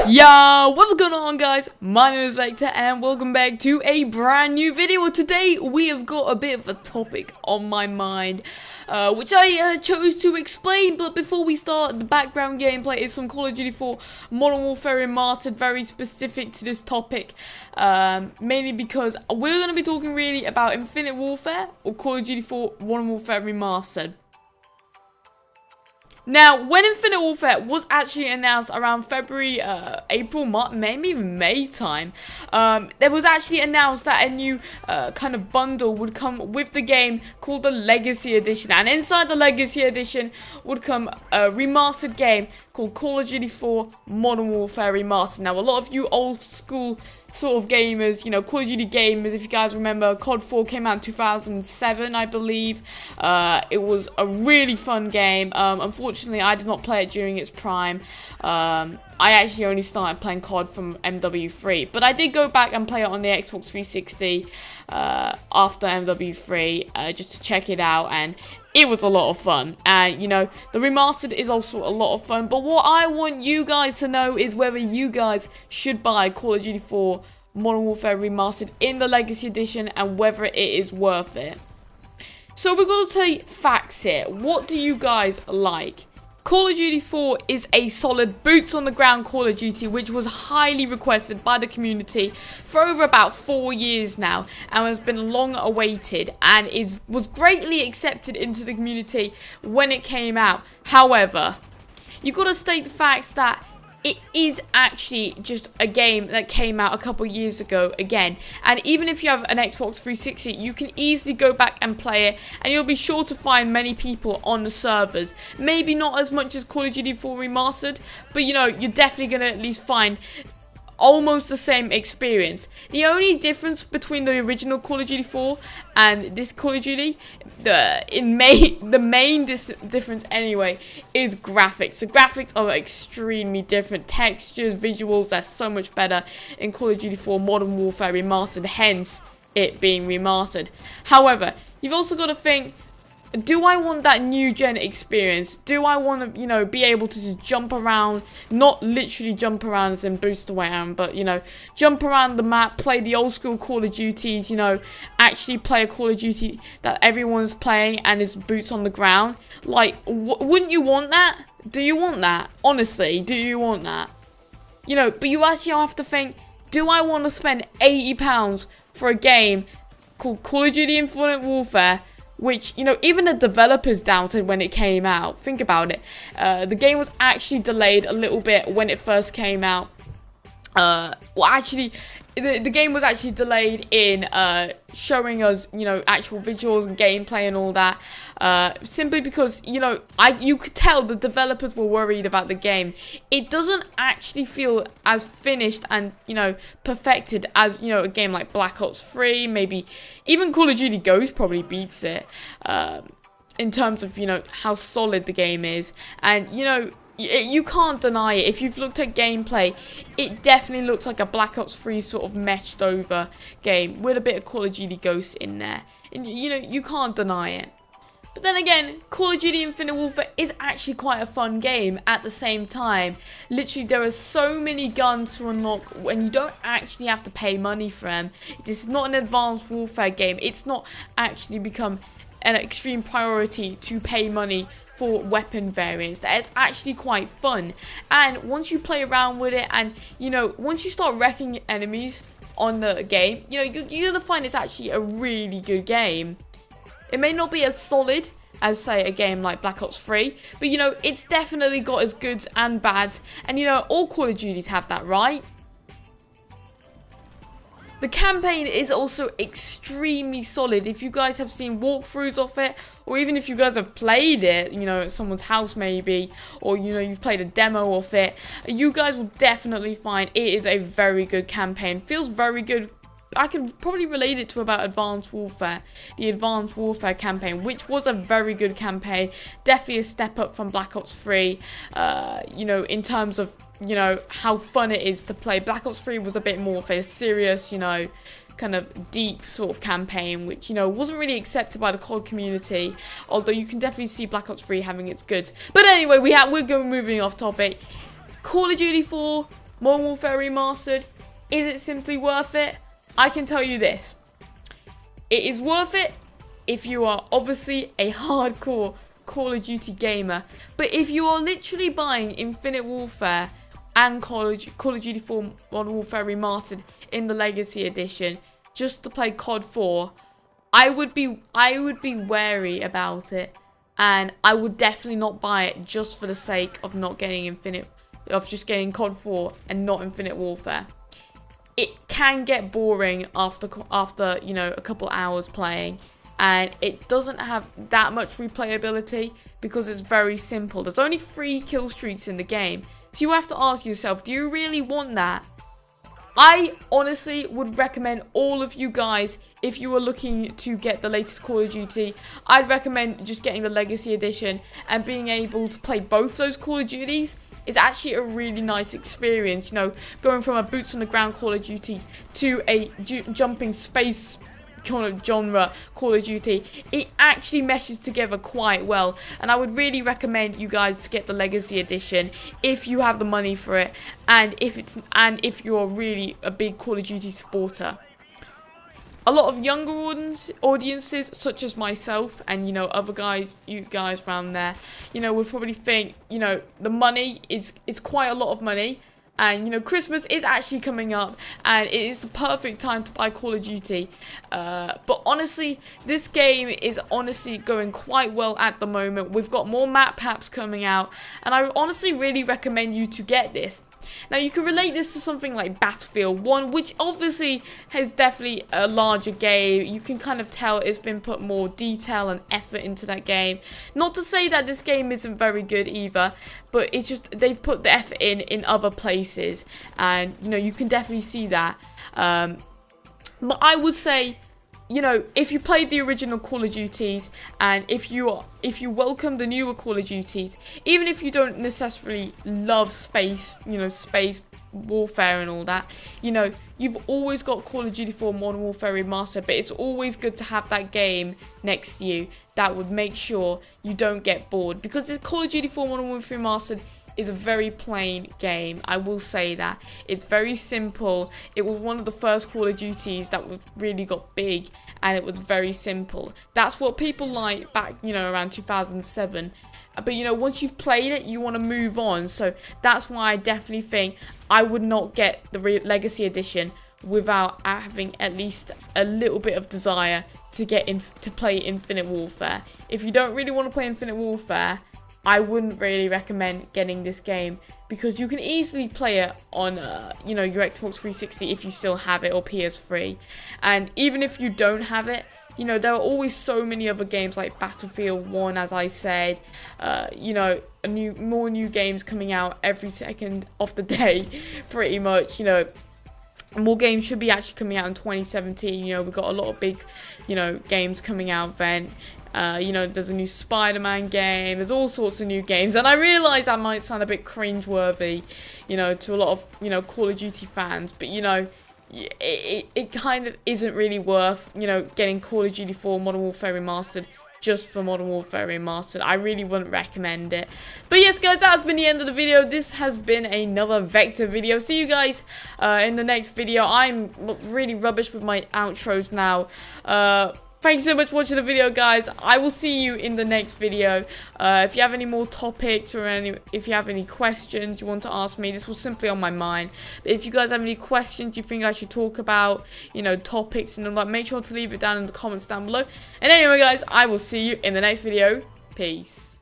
Yo, what's going on, guys? My name is Vector and welcome back to a brand new video. Today we have got a bit of a topic on my mind, which I chose to explain. But before we start, the background gameplay is some Call of Duty 4 Modern Warfare Remastered, very specific to this topic, mainly because we're going to be talking really about Infinite Warfare or Call of Duty 4 Modern Warfare Remastered. Now, when Infinite Warfare was actually announced around February, April, March, maybe even May time, there was actually announced that a new kind of bundle would come with the game called the Legacy Edition. And inside the Legacy Edition would come a remastered game called Call of Duty 4 Modern Warfare Remastered. Now, a lot of you old school sort of gamers, you know, Call of Duty gamers, if you guys remember, COD 4 came out in 2007, I believe. It was a really fun game. Unfortunately, I did not play it during its prime. I actually only started playing COD from MW3, but I did go back and play it on the Xbox 360 after MW3 just to check it out, and it was a lot of fun. And you know, the remastered is also a lot of fun, but what I want you guys to know is whether you guys should buy Call of Duty 4 Modern Warfare Remastered in the Legacy Edition and whether it is worth it. So we're going to tell you facts here. What do you guys like? Call of Duty 4 is a solid boots on the ground Call of Duty, which was highly requested by the community for over about 4 years now and has been long awaited and was greatly accepted into the community when it came out. However, you've got to state the facts that it is actually just a game that came out a couple years ago again. And even if you have an Xbox 360, you can easily go back and play it. And you'll be sure to find many people on the servers. Maybe not as much as Call of Duty 4 Remastered, but you know, you're definitely going to at least find almost the same experience. The only difference between the original Call of Duty 4 and this Call of Duty, the main difference anyway, is graphics. The graphics are extremely different. Textures, visuals, they're so much better in Call of Duty 4 Modern Warfare Remastered, hence it being remastered. However, you've also got to think, do I want that new gen experience? Do I want to, you know, be able to just jump around, not literally jump around as in boost away around, but, you know, jump around the map, play the old school Call of Duties, you know, actually play a Call of Duty that everyone's playing and is boots on the ground? Like, wouldn't you want that? Do you want that? Honestly, do you want that? You know, but you actually have to think, do I want to spend £80 for a game called Call of Duty Infinite Warfare, which, you know, even the developers doubted when it came out? Think about it. The game was actually delayed a little bit when it first came out. Well, actually, the game was actually delayed in showing us, you know, actual visuals and gameplay and all that. Simply because, you know, you could tell the developers were worried about the game. It doesn't actually feel as finished and, you know, perfected as, you know, a game like Black Ops 3, maybe even Call of Duty Ghost probably beats it, in terms of, you know, how solid the game is. And, you know, you can't deny it. If you've looked at gameplay, it definitely looks like a Black Ops 3 sort of meshed over game with a bit of Call of Duty Ghost in there. And, you know, you can't deny it. But then again, Call of Duty Infinite Warfare is actually quite a fun game at the same time. Literally, there are so many guns to unlock when you don't actually have to pay money for them. This is not an advanced warfare game. It's not actually become an extreme priority to pay money for weapon variants. That is actually quite fun. And once you play around with it and, you know, once you start wrecking enemies on the game, you know, you're gonna find it's actually a really good game. It may not be as solid as, say, a game like Black Ops 3, but, you know, it's definitely got its goods and bads. And, you know, all Call of Duties have that, right? The campaign is also extremely solid. If you guys have seen walkthroughs of it, or even if you guys have played it, you know, at someone's house maybe, or, you know, you've played a demo of it, you guys will definitely find it is a very good campaign. Feels very good. I can probably relate it to about Advanced Warfare, the Advanced Warfare campaign, which was a very good campaign. Definitely a step up from Black Ops 3, you know, in terms of, you know, how fun it is to play. Black Ops 3 was a bit more of a serious, you know, kind of deep sort of campaign, which, you know, wasn't really accepted by the COD community, although you can definitely see Black Ops 3 having its goods. But anyway, we're moving off topic. Call of Duty 4 Modern Warfare Remastered, is it simply worth it? I can tell you this. It is worth it if you are obviously a hardcore Call of Duty gamer. But if you are literally buying Infinite Warfare and Call of Duty 4 Modern Warfare Remastered in the Legacy Edition just to play COD 4, I would be wary about it, and I would definitely not buy it just for the sake of not getting just getting COD 4 and not Infinite Warfare. It can get boring after you know, a couple hours playing, and it doesn't have that much replayability because it's very simple. There's only 3 kill streaks in the game, so you have to ask yourself, do you really want that? I honestly would recommend all of you guys, if you are looking to get the latest Call of Duty, I'd recommend just getting the Legacy Edition, and being able to play both those Call of Duties is actually a really nice experience. You know, going from a boots on the ground Call of Duty to a jumping space kind of genre Call of Duty, it actually meshes together quite well, and I would really recommend you guys to get the Legacy Edition if you have the money for it, and if you're really a big Call of Duty supporter. A lot of younger audiences, such as myself and, you know, other guys, you guys around there, you know, would probably think, you know, the money is quite a lot of money. And, you know, Christmas is actually coming up, and it is the perfect time to buy Call of Duty. But honestly, this game is honestly going quite well at the moment. We've got more map packs coming out, and I honestly really recommend you to get this. Now, you can relate this to something like Battlefield 1, which obviously has definitely a larger game. You can kind of tell it's been put more detail and effort into that game. Not to say that this game isn't very good either, but it's just they've put the effort in other places, and, you know, you can definitely see that. But I would say, you know, if you played the original Call of Duties, and if you welcome the newer Call of Duties, even if you don't necessarily love space, you know, space warfare and all that, you know, you've always got Call of Duty 4 Modern Warfare Remastered, but it's always good to have that game next to you that would make sure you don't get bored, because this Call of Duty 4 Modern Warfare Remastered is a very plain game. I will say that. It's very simple. It was one of the first Call of Duties that really got big, and it was very simple. That's what people like back, you know, around 2007. But, you know, once you've played it, you want to move on. So that's why I definitely think I would not get the Legacy Edition without having at least a little bit of desire to play Infinite Warfare. If you don't really want to play Infinite Warfare, I wouldn't really recommend getting this game, because you can easily play it on, you know, your Xbox 360 if you still have it, or PS3. And even if you don't have it, you know, there are always so many other games like Battlefield 1, as I said. You know, more new games coming out every second of the day, pretty much. You know, more games should be actually coming out in 2017. You know, we've got a lot of big, you know, games coming out then. You know, there's a new Spider-Man game, there's all sorts of new games, and I realise that might sound a bit cringe-worthy, you know, to a lot of, you know, Call of Duty fans, but, you know, it kind of isn't really worth, you know, getting Call of Duty 4 Modern Warfare Remastered just for Modern Warfare Remastered. I really wouldn't recommend it. But yes, guys, that has been the end of the video. This has been another Vector video. See you guys in the next video. I'm really rubbish with my outros now. Thanks so much for watching the video, guys. I will see you in the next video. If you have any more topics, or if you have any questions you want to ask me, this was simply on my mind. But if you guys have any questions you think I should talk about, you know, topics and all that, make sure to leave it down in the comments down below. And anyway, guys, I will see you in the next video. Peace.